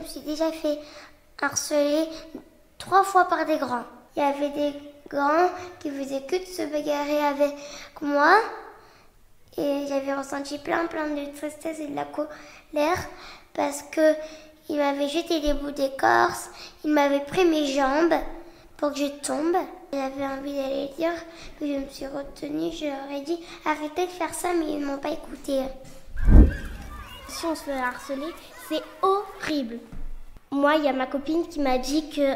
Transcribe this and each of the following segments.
me suis déjà fait harceler 3 fois par des grands. Il y avait des grands qui faisaient que de se bagarrer avec moi. Et j'avais ressenti plein de tristesse et de la colère parce que il m'avait jeté des bouts d'écorce, il m'avait pris mes jambes pour que je tombe. J'avais envie d'aller dire que je me suis retenue, je leur ai dit arrêtez de faire ça, mais ils ne m'ont pas écouté. Si on se fait harceler, c'est horrible. Moi, il y a ma copine qui m'a dit que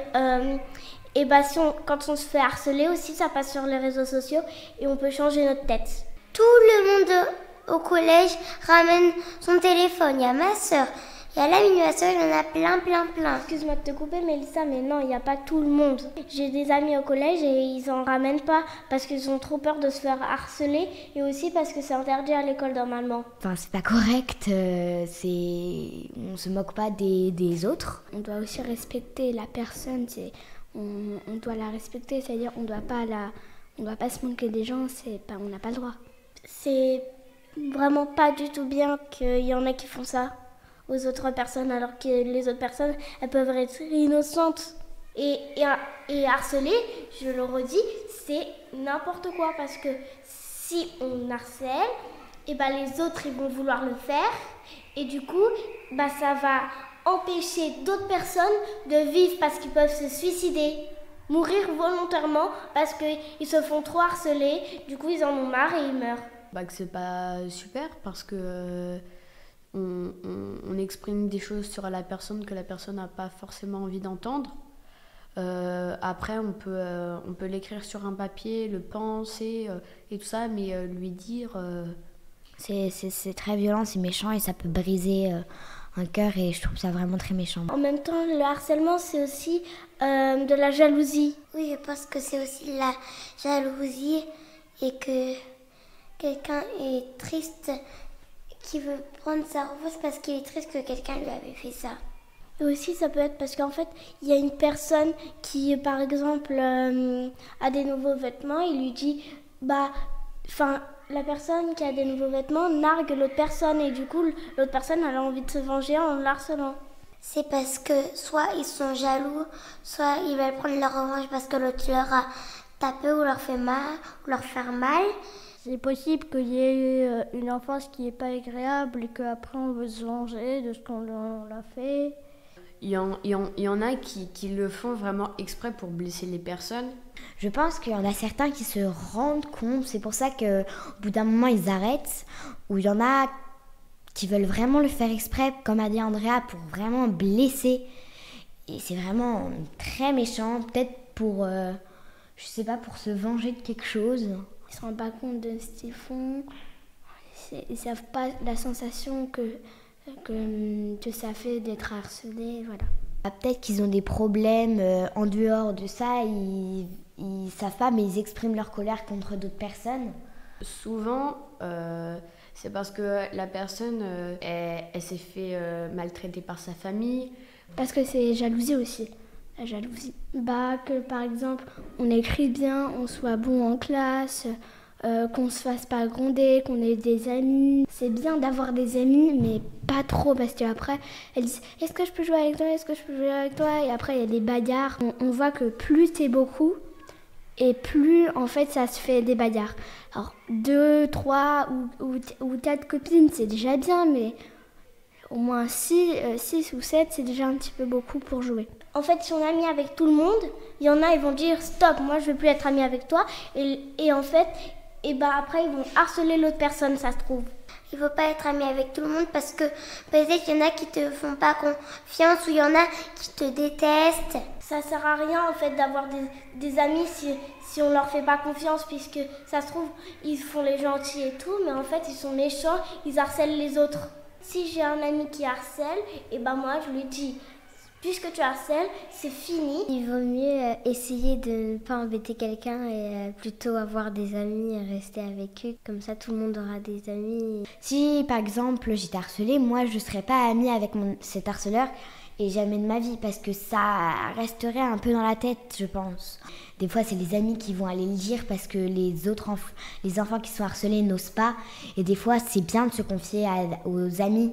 quand on se fait harceler aussi, ça passe sur les réseaux sociaux et on peut changer notre tête. Tout le monde au collège ramène son téléphone. Il y a ma soeur, il y a l'amie de ma soeur, il y en a plein. Excuse-moi de te couper, Mélissa, mais non, il n'y a pas tout le monde. J'ai des amis au collège et ils en ramènent pas parce qu'ils ont trop peur de se faire harceler et aussi parce que c'est interdit à l'école normalement. Enfin, c'est pas correct, on se moque pas des autres. On doit aussi respecter la personne, on doit la respecter, c'est-à-dire on doit pas se moquer des gens, on n'a pas le droit. C'est vraiment pas du tout bien qu'il y en a qui font ça aux autres personnes alors que les autres personnes, elles peuvent être innocentes. Et harceler, je le redis, c'est n'importe quoi parce que si on harcèle, et les autres ils vont vouloir le faire et du coup ça va empêcher d'autres personnes de vivre parce qu'ils peuvent se suicider, mourir volontairement parce qu'ils se font trop harceler, du coup ils en ont marre et ils meurent. Que c'est pas super parce que on exprime des choses sur la personne que la personne n'a pas forcément envie d'entendre. Après on peut l'écrire sur un papier, le penser et tout ça, mais lui dire c'est très violent, c'est méchant et ça peut briser un cœur et je trouve ça vraiment très méchant. En même temps, le harcèlement c'est aussi de la jalousie. Oui, je pense que c'est aussi de la jalousie et que quelqu'un est triste, qui veut prendre sa revanche parce qu'il est triste que quelqu'un lui avait fait ça. Et aussi, ça peut être parce qu'en fait, il y a une personne qui, par exemple, a des nouveaux vêtements, il lui dit, la personne qui a des nouveaux vêtements nargue l'autre personne et du coup, l'autre personne elle a envie de se venger en l'harcelant. C'est parce que soit ils sont jaloux, soit ils veulent prendre leur revanche parce que l'autre leur a tapé ou leur fait mal, ou leur faire mal. C'est possible qu'il y ait une enfance qui n'est pas agréable et qu'après on veut se venger de ce qu'on l'a fait. Il y en a qui le font vraiment exprès pour blesser les personnes. Je pense qu'il y en a certains qui se rendent compte, c'est pour ça qu'au bout d'un moment ils arrêtent, ou il y en a qui veulent vraiment le faire exprès, comme a dit Andrea, pour vraiment blesser. Et c'est vraiment très méchant, peut-être pour, pour se venger de quelque chose. Ils ne se rendent pas compte de ce qu'ils font, ils ne savent pas la sensation que ça fait d'être harcelé, voilà. Peut-être qu'ils ont des problèmes en dehors de ça, ils savent pas, mais ils expriment leur colère contre d'autres personnes. Souvent, c'est parce que la personne, elle s'est fait maltraiter par sa famille. Parce que c'est jalousie aussi, la jalousie. Que par exemple, on écrit bien, on soit bon en classe, qu'on se fasse pas gronder, qu'on ait des amis. C'est bien d'avoir des amis, mais pas trop, parce qu'après, elles disent « Est-ce que je peux jouer avec toi ? Est-ce que je peux jouer avec toi ?» Et après, il y a des bagarres. On voit que plus t'es beaucoup, et plus, en fait, ça se fait des bagarres. Alors, 2, 3 ou 4 copines, c'est déjà bien, mais au moins 6 ou 7, c'est déjà un petit peu beaucoup pour jouer. En fait, si on est ami avec tout le monde, il y en a, ils vont dire « Stop, moi, je veux plus être ami avec toi. » Et en fait... après, ils vont harceler l'autre personne, ça se trouve. Il ne faut pas être ami avec tout le monde parce que peut-être qu'il y en a qui te font pas confiance ou il y en a qui te détestent. Ça sert à rien en fait d'avoir des amis si on leur fait pas confiance puisque ça se trouve, ils font les gentils et tout, mais en fait, ils sont méchants, ils harcèlent les autres. Si j'ai un ami qui harcèle, moi, je lui dis... Puisque tu harcèles, c'est fini. Il vaut mieux essayer de ne pas embêter quelqu'un et plutôt avoir des amis et rester avec eux. Comme ça, tout le monde aura des amis. Si, par exemple, j'étais harcelée, moi, je ne serais pas amie avec cet harceleur et jamais de ma vie parce que ça resterait un peu dans la tête, je pense. Des fois, c'est les amis qui vont aller le dire parce que les enfants qui sont harcelés n'osent pas. Et des fois, c'est bien de se confier aux amis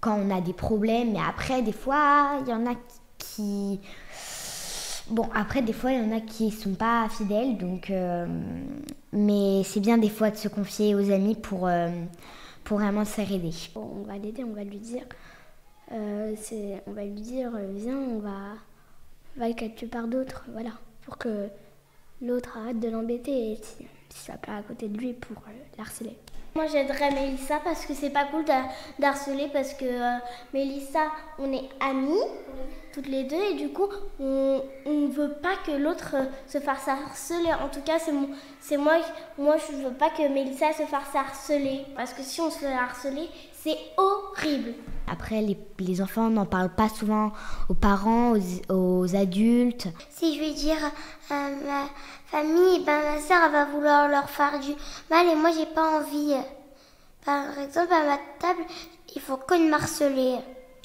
quand on a des problèmes. Mais après, des fois, il y en a qui... Bon, après, des fois, il y en a qui sont pas fidèles, donc... Mais c'est bien des fois de se confier aux amis pour vraiment se faire aider. On va l'aider, on va lui dire... viens, on va le capturer par d'autres, voilà, pour que l'autre arrête de l'embêter et si ça part à côté de lui pour l'harceler. Moi j'aiderais Mélissa parce que c'est pas cool d'harceler parce que Mélissa, on est amies toutes les deux et du coup on ne veut pas que l'autre se fasse harceler. En tout cas c'est moi je veux pas que Mélissa se fasse harceler parce que si on se fait harceler c'est horrible. Après les enfants n'en parlent pas souvent aux parents, aux adultes. Si je vais dire à ma famille, ma soeur va vouloir leur faire du mal et moi j'ai pas envie. Par exemple à ma table, il faut que de m'harceler.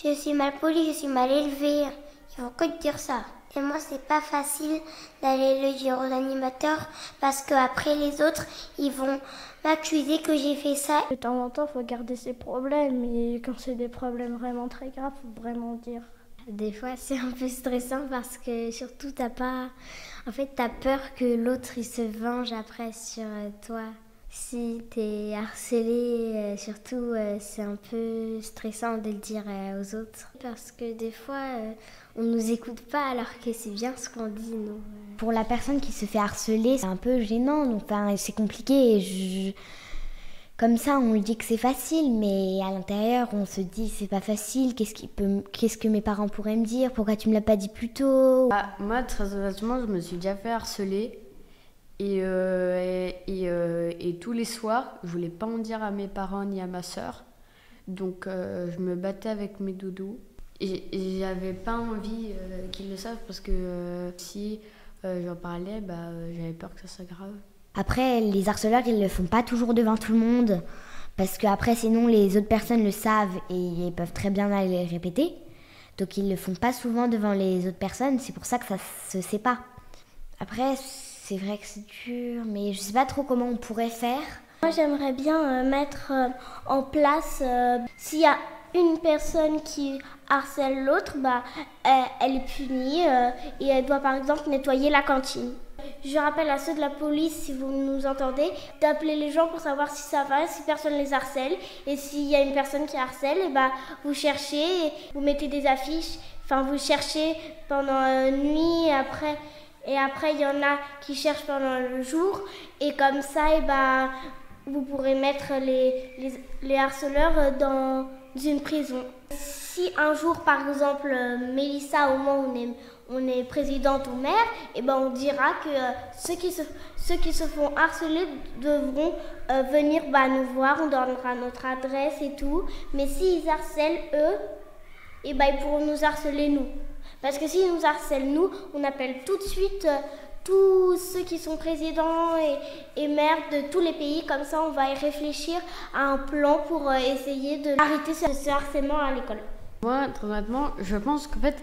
Je suis mal polie, je suis mal élevée. Il faut que de dire ça. Et moi c'est pas facile d'aller le dire aux animateurs parce qu'après les autres ils vont m'accuser que j'ai fait ça. De temps en temps il faut garder ses problèmes et quand c'est des problèmes vraiment très graves, il faut vraiment dire. Des fois, c'est un peu stressant parce que surtout, t'as peur que l'autre il se venge après sur toi. Si t'es harcelé, surtout, c'est un peu stressant de le dire aux autres. Parce que des fois, on nous écoute pas alors que c'est bien ce qu'on dit, nous. Pour la personne qui se fait harceler, c'est un peu gênant, donc c'est compliqué. Comme ça, on lui dit que c'est facile, mais à l'intérieur, on se dit c'est pas facile. Qu'est-ce que mes parents pourraient me dire? Pourquoi tu me l'as pas dit plus tôt? Moi, très honnêtement, je me suis déjà fait harceler. Et tous les soirs, je voulais pas en dire à mes parents ni à ma sœur. Donc, je me battais avec mes doudous. Et j'avais pas envie qu'ils le savent parce que si j'en parlais, j'avais peur que ça soit grave. Après, les harceleurs, ils le font pas toujours devant tout le monde. Parce qu'après, sinon, les autres personnes le savent et ils peuvent très bien aller le répéter. Donc, ils le font pas souvent devant les autres personnes. C'est pour ça que ça se sait pas. Après, c'est vrai que c'est dur, mais je sais pas trop comment on pourrait faire. Moi, j'aimerais bien mettre en place, s'il y a une personne qui harcèle l'autre, elle est punie et elle doit par exemple nettoyer la cantine. Je rappelle à ceux de la police, si vous nous entendez, d'appeler les gens pour savoir si ça va, si personne les harcèle. Et s'il y a une personne qui harcèle, vous cherchez, vous mettez des affiches, vous cherchez pendant nuit et après il y en a qui cherchent pendant le jour. Et comme ça, vous pourrez mettre les harceleurs dans une prison. Si un jour, par exemple, Mélissa, au moment où on est présidente ou maire, on dira que ceux qui se font harceler devront venir nous voir, on donnera notre adresse et tout. Mais s'ils harcèlent eux, ils pourront nous harceler nous. Parce que s'ils nous harcèlent nous, on appelle tout de suite tous ceux qui sont présidents et maires de tous les pays. Comme ça, on va y réfléchir à un plan pour essayer d'arrêter ce harcèlement à l'école. Moi, très honnêtement, je pense qu'en fait,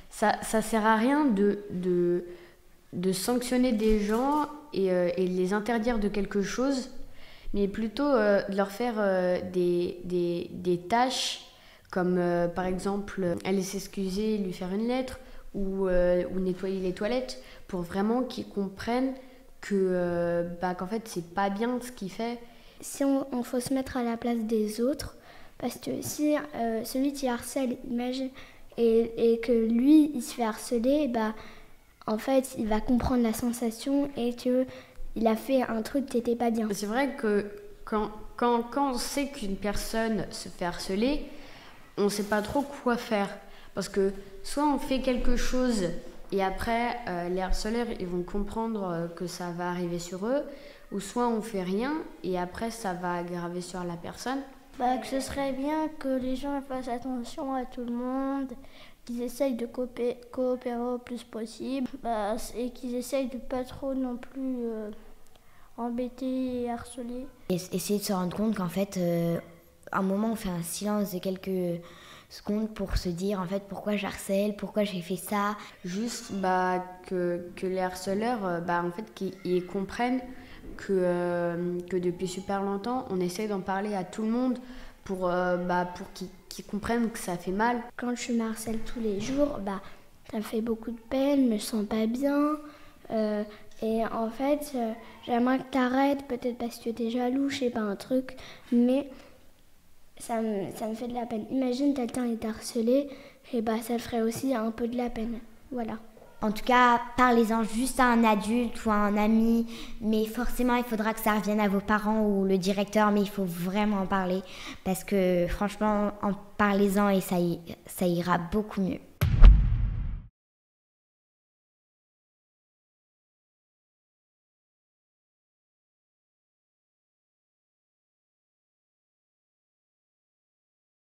ça sert à rien de sanctionner des gens et de les interdire de quelque chose, mais plutôt de leur faire des tâches comme par exemple aller s'excuser, lui faire une lettre ou nettoyer les toilettes pour vraiment qu'ils comprennent qu'en fait c'est pas bien ce qu'il fait. Si on faut se mettre à la place des autres, parce que si celui qui harcèle, imagine, et que lui il se fait harceler, en fait il va comprendre la sensation et qu'il a fait un truc qui n'était pas bien. C'est vrai que quand on sait qu'une personne se fait harceler, on ne sait pas trop quoi faire. Parce que soit on fait quelque chose et après les harceleurs ils vont comprendre que ça va arriver sur eux, ou soit on fait rien et après ça va aggraver sur la personne. Que ce serait bien que les gens fassent attention à tout le monde, qu'ils essayent de coopérer au plus possible et qu'ils essayent de pas trop non plus embêter et harceler. Et essayer de se rendre compte qu'en fait, à un moment on fait un silence de quelques secondes pour se dire en fait pourquoi j'harcèle, pourquoi j'ai fait ça. Juste que les harceleurs en fait qu'ils comprennent que depuis super longtemps on essaie d'en parler à tout le monde pour qu'ils comprennent que ça fait mal. Quand je me harcèle tous les jours, ça me fait beaucoup de peine, je me sens pas bien. Et en fait, j'aimerais que t'arrêtes, peut-être parce que t'es jaloux, je sais pas, un truc. Mais ça me fait de la peine. Imagine, quelqu'un est harcelé, et ça le ferait aussi un peu de la peine. Voilà. En tout cas, parlez-en juste à un adulte ou à un ami, mais forcément, il faudra que ça revienne à vos parents ou le directeur, mais il faut vraiment en parler, parce que franchement, en parlez-en et ça ira beaucoup mieux.